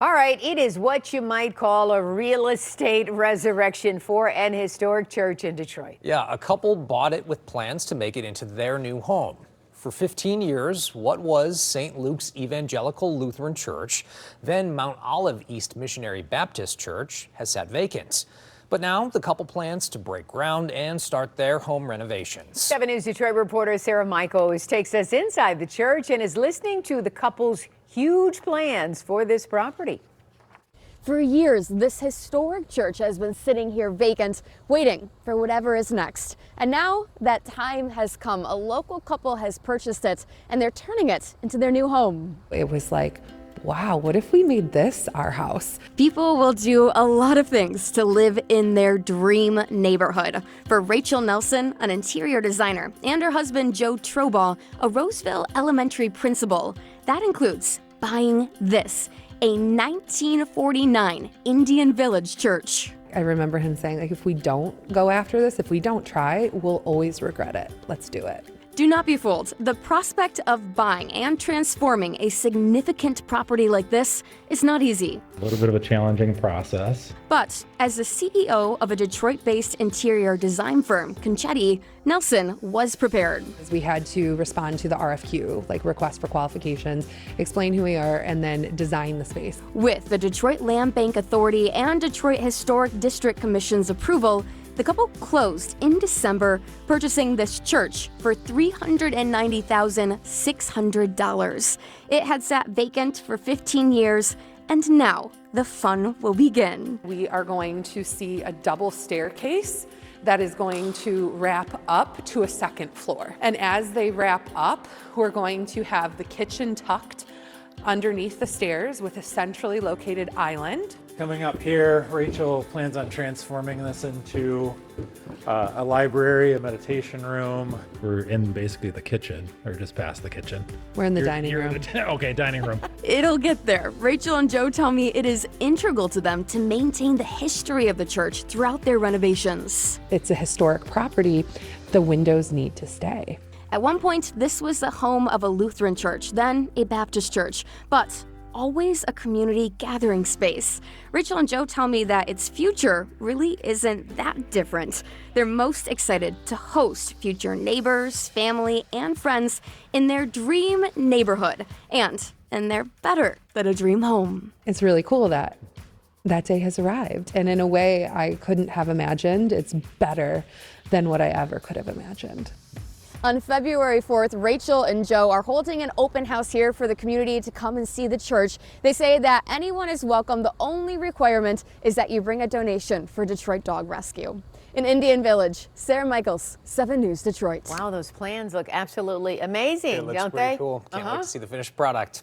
All right, it is what you might call a real estate resurrection for an historic church in Detroit. Yeah, a couple bought it with plans to make it into their new home. For 15 years, what was St. Luke's Evangelical Lutheran Church, then Mount Olive East Missionary Baptist Church, has sat vacant. But now the couple plans to break ground and start their home renovations. 7 News Detroit reporter Sarah Michaels takes us inside the church and is listening to the couple's huge plans for this property. For years, this historic church has been sitting here vacant, waiting for whatever is next. And now that time has come. A local couple has purchased it, and they're turning it into their new home. It was like, wow, what if we made this our house? People will do a lot of things to live in their dream neighborhood. For Rachel Nelson, an interior designer, and her husband Joe Trobaugh, a Roseville elementary principal, that includes buying this, a 1949 Indian Village church. I remember him saying, like, if we don't go after this, if we don't try, we'll always regret it. Let's do it. Do not be fooled. The prospect of buying and transforming a significant property like this is not easy. A little bit of a challenging process. But as the CEO of a Detroit-based interior design firm, Conchetti, Nelson was prepared. We had to respond to the RFQ, like request for qualifications, explain who we are, and then design the space. With the Detroit Land Bank Authority and Detroit Historic District Commission's approval, the couple closed in December, purchasing this church for $390,600. It had sat vacant for 15 years, and now the fun will begin. We are going to see a double staircase that is going to wrap up to a second floor. And as they wrap up, we're going to have the kitchen tucked underneath the stairs with a centrally located island. Coming up here, Rachel plans on transforming this into a library, a meditation room. We're in basically the kitchen, or just past the kitchen. We're in the dining room. Okay, dining room. It'll get there. Rachel and Joe tell me it is integral to them to maintain the history of the church throughout their renovations. It's a historic property. The windows need to stay. At one point, this was the home of a Lutheran church, then a Baptist church, but always a community gathering space. Rachel and Joe tell me that its future really isn't that different. They're most excited to host future neighbors, family, and friends in their dream neighborhood and in their better than a dream home. It's really cool that that day has arrived. And in a way I couldn't have imagined. It's better than what I ever could have imagined. On February 4th, Rachel and Joe are holding an open house here for the community to come and see the church. They say that anyone is welcome. The only requirement is that you bring a donation for Detroit Dog Rescue. In Indian Village, Sarah Michaels, 7 News Detroit. Wow, those plans look absolutely amazing, It looks don't pretty they? cool. Can't wait to see the finished product.